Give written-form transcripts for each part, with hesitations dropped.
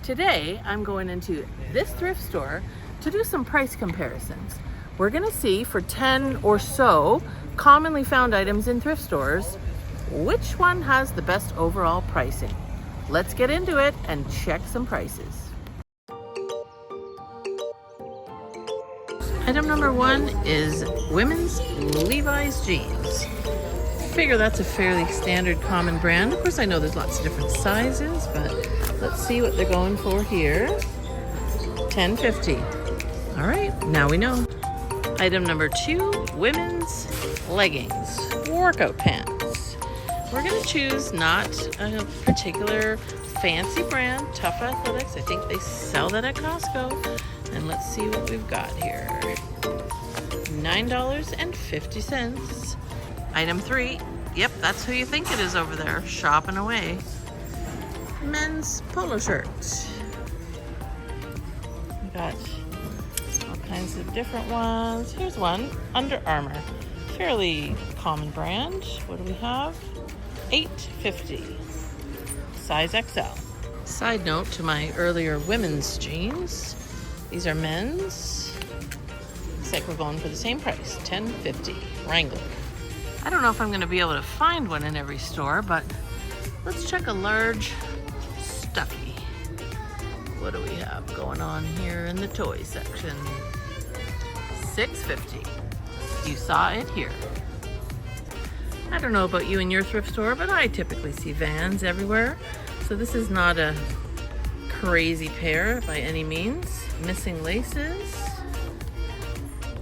Today, I'm going into this thrift store to do some price comparisons. We're gonna see for 10 or so commonly found items in thrift stores, which one has the best overall pricing. Let's get into it and check some prices. Item number one is women's Levi's jeans. Figure that's a fairly standard common brand. Of course, I know there's lots of different sizes, but let's see what they're going for here. $10.50. All right, now we know. Item number two, women's leggings, workout pants. We're gonna choose not a particular fancy brand, Tough Athletics. I think they sell that at Costco. And let's see what we've got here. $9.50. Item three, yep, that's who you think it is over there, shopping away. Men's polo shirts. We got all kinds of different ones. Here's one, Under Armour. Fairly common brand. What do we have? $8.50. Size XL. Side note to my earlier women's jeans. These are men's. Looks like we're going for the same price, $10.50. Wrangler. I don't know if I'm going to be able to find one in every store, but let's check a large stuffy. What do we have going on here in the toy section? $6.50. You saw it here. I don't know about you and your thrift store, but I typically see Vans everywhere. So this is not a crazy pair by any means. Missing laces.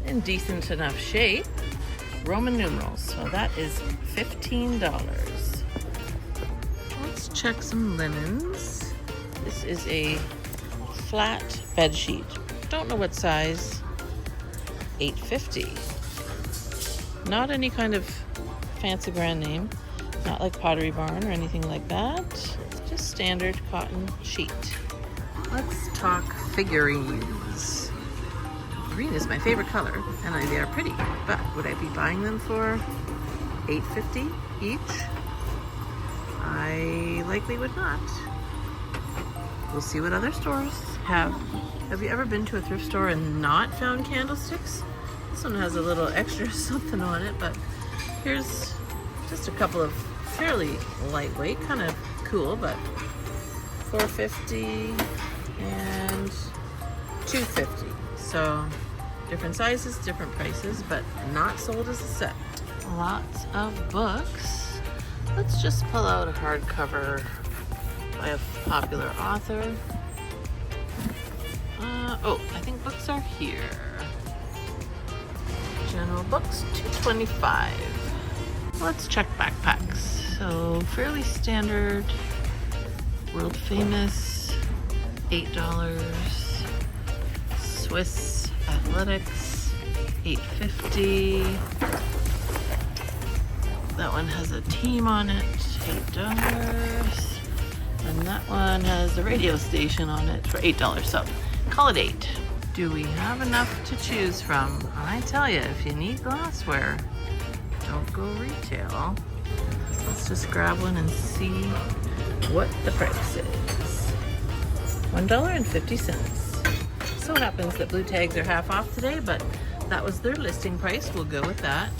In decent enough shape. Roman numerals, so that is $15. Let's check some linens. This is a flat bed sheet. Don't know what size. $8.50. Not any kind of fancy brand name. Not like Pottery Barn or anything like that. It's just standard cotton sheet. Let's talk figurines. Green is my favorite color, and they are pretty, but would I be buying them for $8.50 each? I likely would not. We'll see what other stores have. Have you ever been to a thrift store and not found candlesticks? This one has a little extra something on it, but here's just a couple of fairly lightweight, kind of cool, but $4.50 and $2.50. So different sizes, different prices, but not sold as a set. Lots of books. Let's just pull out a hardcover by a popular author. Oh, I think books are here. General books, $2.25. Let's check backpacks. So fairly standard, world famous, $8. Swiss Athletics, $8.50. That one has a team on it, $8. And that one has a radio station on it for $8. So call it $8. Do we have enough to choose from? I tell you, if you need glassware, don't go retail. Let's just grab one and see what the price is. $1.50. So it happens that blue tags are half off today, but that was their listing price. We'll go with that.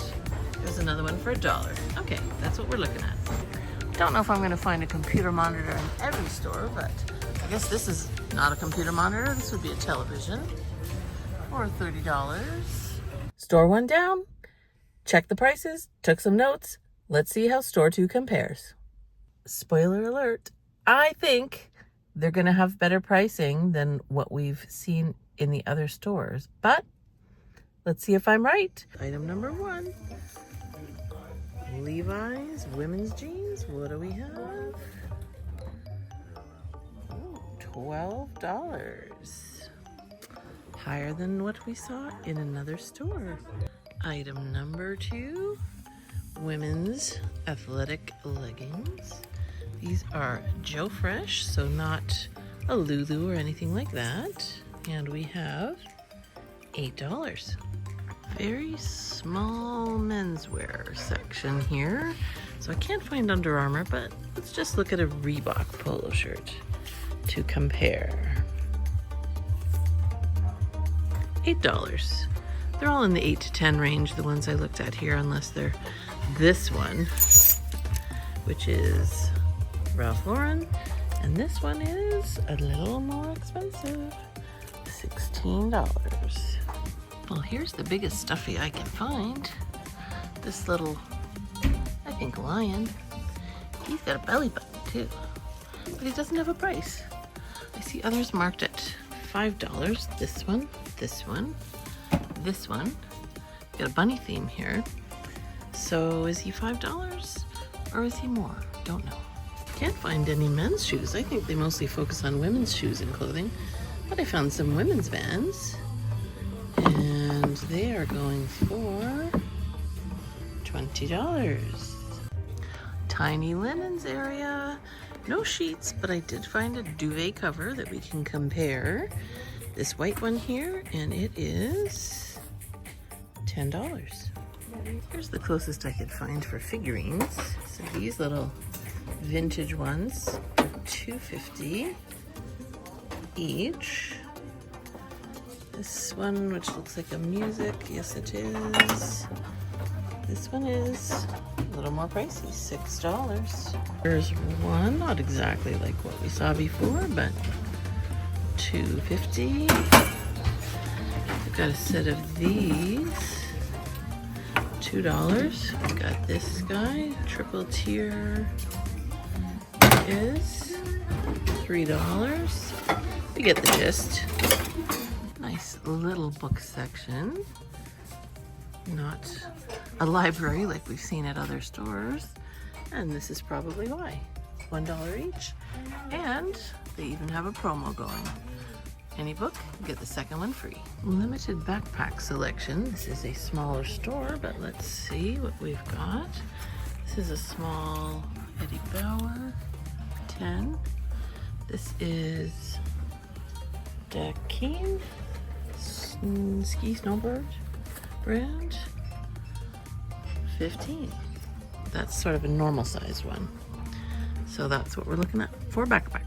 There's another one for $1. Okay, that's what we're looking at. Don't know if I'm going to find a computer monitor in every store, but I guess this is not a computer monitor. This would be a television for $30. Store one down. Check the prices. Took some notes. Let's see how store two compares. Spoiler alert. I think they're going to have better pricing than what we've seen in the other stores. But let's see if I'm right. Item number one. Levi's women's jeans. What do we have? Ooh, $12. Higher than what we saw in another store. Item number two. Women's athletic leggings. These are Joe Fresh, so not a Lulu or anything like that. And we have $8. Very small menswear section here. So I can't find Under Armour, but let's just look at a Reebok polo shirt. to compare. $8. They're all in the 8 to 10 range, the ones I looked at here, unless they're this one, which is Ralph Lauren, and this one is a little more expensive, $16. Well, here's the biggest stuffy I can find. This little, I think, lion. He's got a belly button too, but he doesn't have a price. I see others marked at $5. This one, this one, this one. Got a bunny theme here. So is he $5 or is he more? Don't know. Can't find any men's shoes. I think they mostly focus on women's shoes and clothing, but I found some women's Vans, and they are going for $20. Tiny linens area. No sheets, but I did find a duvet cover that we can compare. This white one here, and it is $10. Here's the closest I could find for figurines. So these little vintage ones are $2.50 each. This one, which looks like a music, yes it is. This one is a little more pricey, $6. There's one, not exactly like what we saw before, but $2.50. I've got a set of these, $2. We've got this guy, triple tier, is $3. You get the gist. Nice little book section. Not a library like we've seen at other stores. And this is probably why. $1 each. And they even have a promo going. Any book, you get the second one free. Limited backpack selection. This is a smaller store, but let's see what we've got. This is a small Eddie Bauer, 10. This is Dakeen ski snowboard brand, 15. That's sort of a normal size one. So that's what we're looking at for backpacks.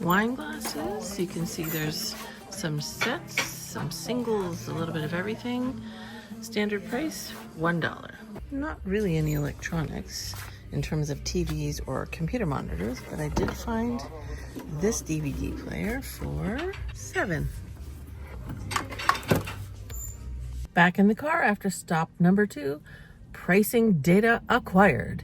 Wine glasses, you can see there's some sets, some singles, a little bit of everything. Standard price, $1. Not really any electronics in terms of TVs or computer monitors, but I did find this DVD player for $7. Back in the car after stop number 2, pricing data acquired.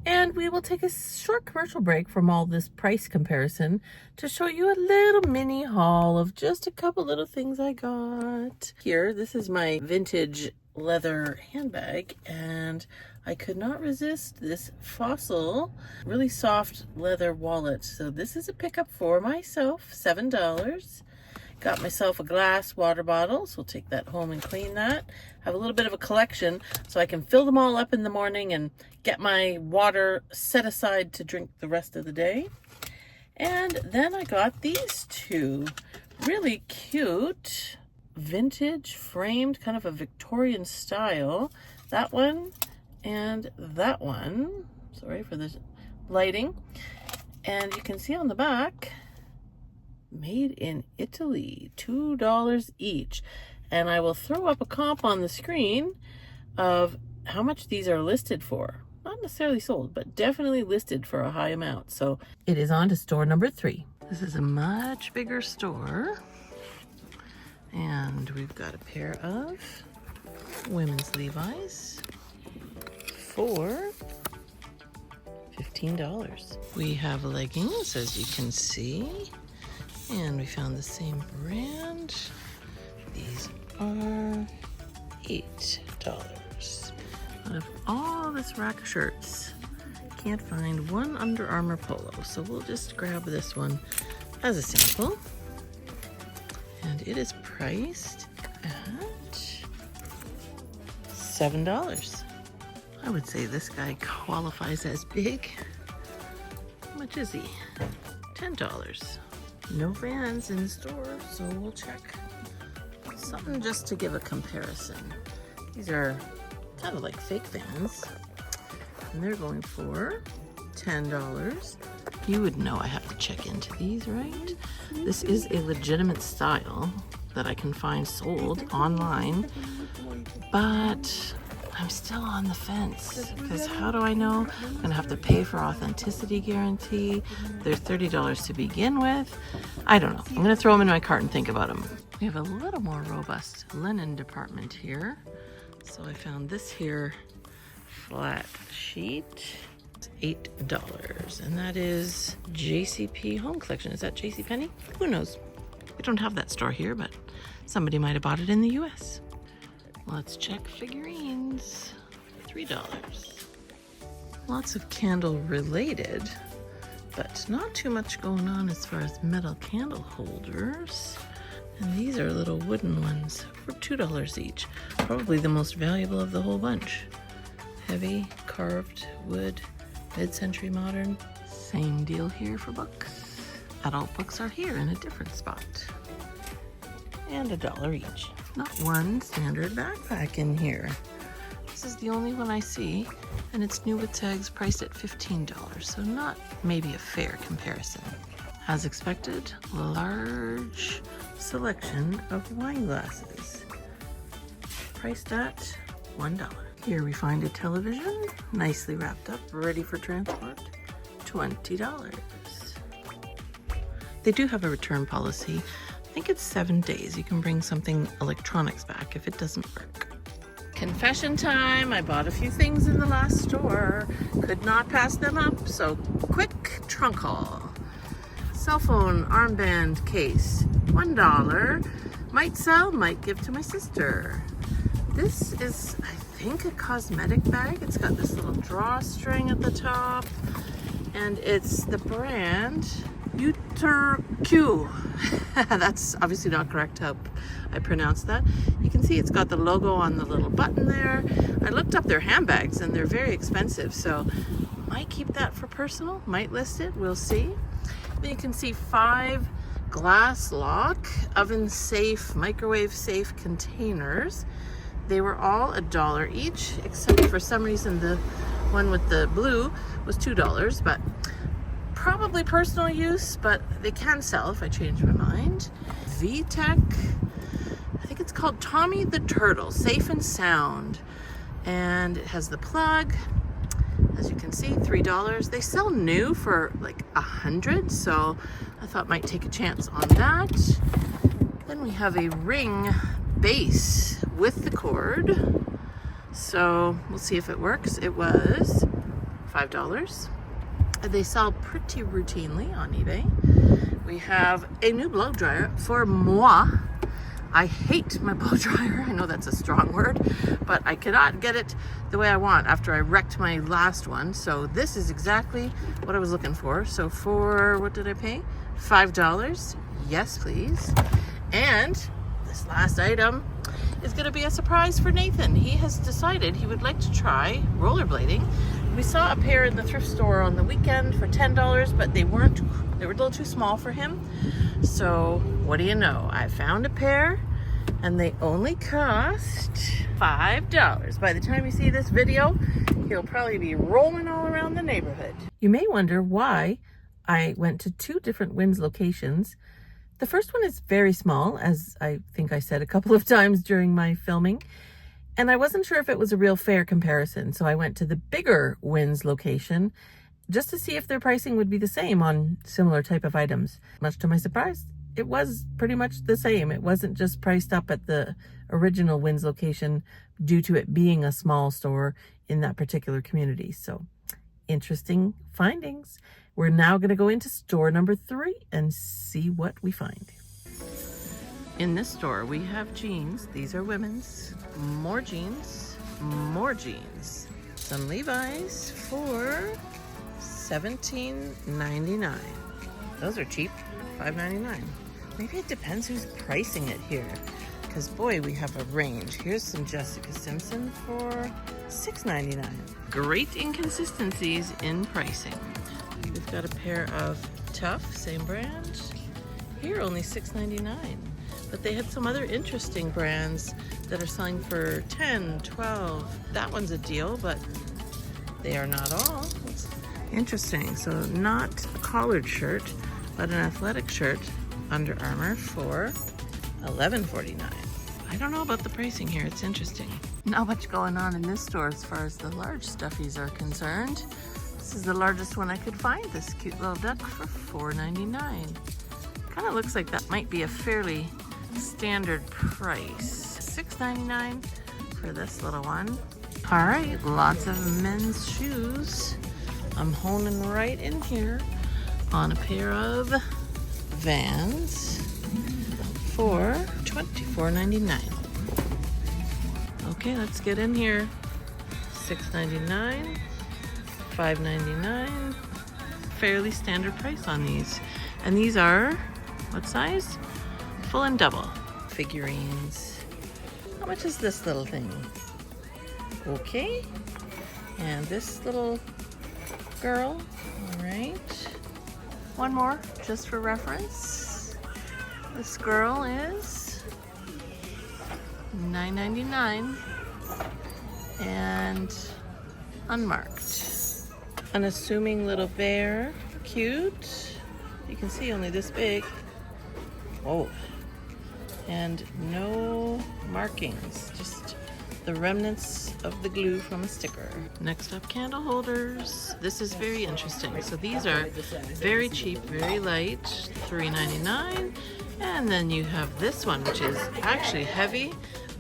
And we will take a short commercial break from all this price comparison to show you a little mini haul of just a couple little things I got. Here, this is my vintage leather handbag, and I could not resist this Fossil, really soft leather wallet. So this is a pickup for myself, $7. Got myself a glass water bottle, so we'll take that home and clean that. Have a little bit of a collection so I can fill them all up in the morning and get my water set aside to drink the rest of the day. And then I got these two really cute vintage framed, kind of a Victorian style. That one and that one. Sorry for the lighting. And you can see on the back, made in Italy, $2 each. And I will throw up a comp on the screen of how much these are listed for. Not necessarily sold, but definitely listed for a high amount. So it is on to store number 3. This is a much bigger store. And we've got a pair of women's Levi's for $15. We have leggings, as you can see. And we found the same brand. These are $8. Out of all this rack of shirts, can't find one Under Armour polo. So we'll just grab this one as a sample. And it is priced at $7. I would say this guy qualifies as big. How much is he? $10. No Vans in the store, so we'll check something just to give a comparison. These are kind of like fake Vans, and they're going for $10. You would know I have to check into these, right? This is a legitimate style that I can find sold online, but I'm still on the fence because how do I know? I'm gonna have to pay for authenticity guarantee. They're $30 to begin with. I don't know. I'm gonna throw them in my cart and think about them. We have a little more robust linen department here. So I found this here flat sheet. It's $8, and that is JCP Home Collection. Is that JCPenney? Who knows? We don't have that store here, but somebody might have bought it in the US. Let's check figurines. $3. Lots of candle related, but not too much going on as far as metal candle holders. And these are little wooden ones for $2 each. Probably the most valuable of the whole bunch. Heavy carved wood, mid-century modern. Same deal here for books. Adult books are here in a different spot. And $1 each. Not one standard backpack in here. This is the only one I see, and it's new with tags priced at $15, so not maybe a fair comparison. As expected, large selection of wine glasses, priced at $1. Here we find a television, nicely wrapped up, ready for transport, $20. They do have a return policy. I think it's 7 days. You can bring something electronics back if it doesn't work. Confession time. I bought a few things in the last store. Could not pass them up, so quick trunk haul. Cell phone armband case, $1. Might sell, might give to my sister. This is, I think, a cosmetic bag. It's got this little drawstring at the top, and it's the brand Q. That's obviously not correct how I pronounce that. You can see it's got the logo on the little button there. I looked up their handbags and they're very expensive, so might keep that for personal, might list it, we'll see. Then you can see 5 glass lock, oven safe, microwave safe containers. They were all $1 each, except for some reason the one with the blue was $2, but probably personal use, but they can sell if I change my mind. VTech, I think it's called Tommy the Turtle, safe and sound. And it has the plug. As you can see, $3. They sell new for like $100, so I thought might take a chance on that. Then we have a ring base with the cord. So we'll see if it works. It was $5. They sell pretty routinely on eBay. We have a new blow dryer for moi. I hate my blow dryer. I know that's a strong word, but I cannot get it the way I want after I wrecked my last one. So this is exactly what I was looking for. So for, what did I pay? $5. Yes, please. And this last item is going to be a surprise for Nathan. He has decided he would like to try rollerblading. We saw a pair in the thrift store on the weekend for $10, but they were a little too small for him. So what do you know? I found a pair and they only cost $5. By the time you see this video, he'll probably be rolling all around the neighborhood. You may wonder why I went to 2 different Wins locations. The first one is very small, as I think I said a couple of times during my filming. And I wasn't sure if it was a real fair comparison, so I went to the bigger Wins location just to see if their pricing would be the same on similar type of items. Much to my surprise, it was pretty much the same. It wasn't just priced up at the original Wins location due to it being a small store in that particular community. So interesting findings. We're now going to go into store number 3 and see what we find. In this store, we have jeans. These are women's. More jeans. More jeans. Some Levi's for $17.99. Those are cheap. $5.99. Maybe it depends who's pricing it here. Because boy, we have a range. Here's some Jessica Simpson for $6.99. Great inconsistencies in pricing. We've got a pair of Tough, same brand. Here only $6.99. But they had some other interesting brands that are selling for $10, $12. That one's a deal, but they are not all. It's interesting. So not a collared shirt, but an athletic shirt, Under Armour, for $11.49. I don't know about the pricing here. It's interesting. Not much going on in this store as far as the large stuffies are concerned. This is the largest one I could find, this cute little duck, for $4.99. Kind of looks like that might be a fairly standard price. $6.99 for this little one. All right, lots of men's shoes. I'm honing right in here on a pair of Vans for $24.99. Okay, let's get in here. $6.99, $5.99. Fairly standard price on these. And these are, what size? Full and double. Figurines. How much is this little thing? Okay. And this little girl. All right. One more, just for reference. This girl is $9.99 and unmarked. Unassuming little bear, cute. You can see only this big. Oh, and no markings, just the remnants of the glue from a sticker. Next up, candle holders. This is very interesting. So these are very cheap, very light, $3.99. And then you have this one, which is actually heavy,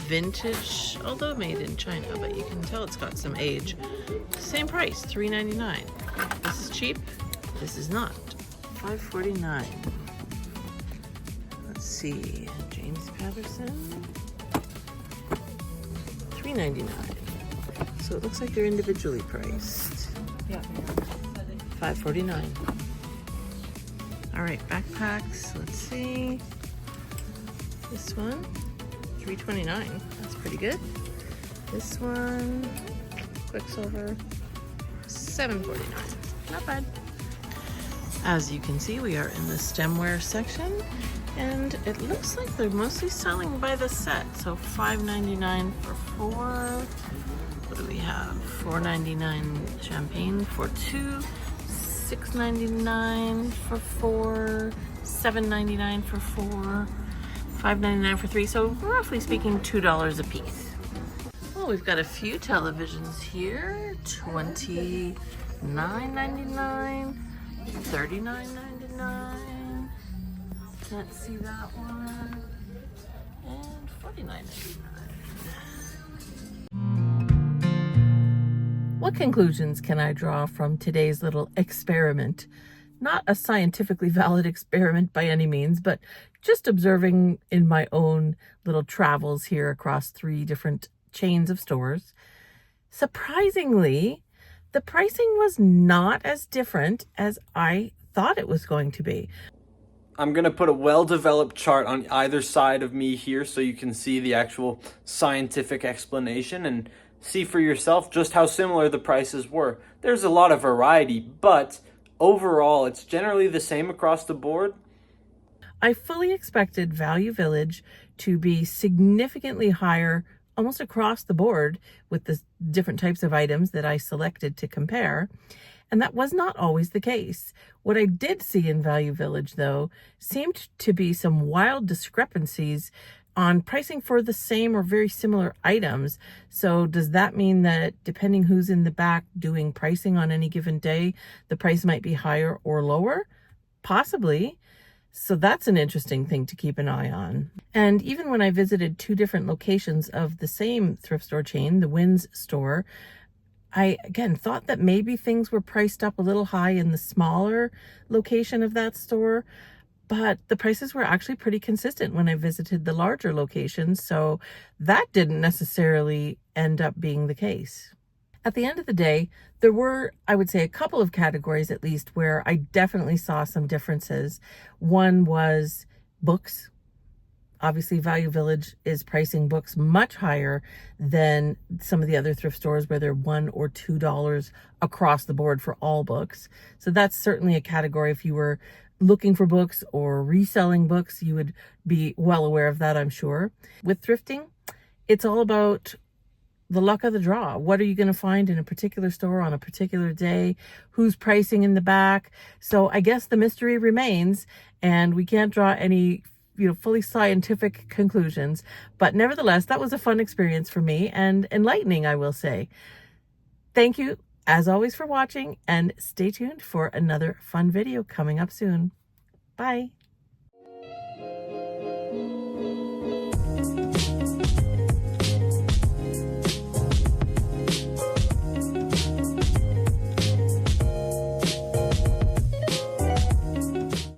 vintage, although made in China, but you can tell it's got some age. Same price, $3.99. This is cheap, this is not. $5.49. Let's see, James Patterson. $3.99. So it looks like they're individually priced. Yeah. $5.49. All right, backpacks. Let's see. This one, $3.29. That's pretty good. This one, Quicksilver, $7.49. Not bad. As you can see, we are in the stemware section, and it looks like they're mostly selling by the set. So $5.99 for 4. What do we have? $4.99 champagne for 2. $6.99 for 4. $7.99 for 4. $5.99 for 3. So roughly speaking, $2 a piece. Well, we've got a few televisions here. $29.99. $39.99. Can't see that one. And $49.99. What conclusions can I draw from today's little experiment? Not a scientifically valid experiment by any means, but just observing in my own little travels here across 3 different chains of stores. Surprisingly, the pricing was not as different as I thought it was going to be. I'm going to put a well-developed chart on either side of me here so you can see the actual scientific explanation and see for yourself just how similar the prices were. There's a lot of variety, but overall it's generally the same across the board. I fully expected Value Village to be significantly higher almost across the board with the different types of items that I selected to compare. And that was not always the case. What I did see in Value Village, though, seemed to be some wild discrepancies on pricing for the same or very similar items. So does that mean that depending who's in the back doing pricing on any given day, the price might be higher or lower? Possibly. So that's an interesting thing to keep an eye on. And even when I visited 2 different locations of the same thrift store chain, the Wynn's store, I, again, thought that maybe things were priced up a little high in the smaller location of that store, but the prices were actually pretty consistent when I visited the larger locations, so that didn't necessarily end up being the case. At the end of the day, there were, I would say, a couple of categories at least where I definitely saw some differences. One was books. Obviously, Value Village is pricing books much higher than some of the other thrift stores where they're $1 or $2 across the board for all books. So that's certainly a category. If you were looking for books or reselling books, you would be well aware of that, I'm sure. With thrifting, it's all about the luck of the draw. What are you going to find in a particular store on a particular day? Who's pricing in the back? So I guess the mystery remains, and we can't draw any, fully scientific conclusions. But nevertheless, that was a fun experience for me and enlightening, I will say. Thank you, as always, for watching, and stay tuned for another fun video coming up soon. Bye.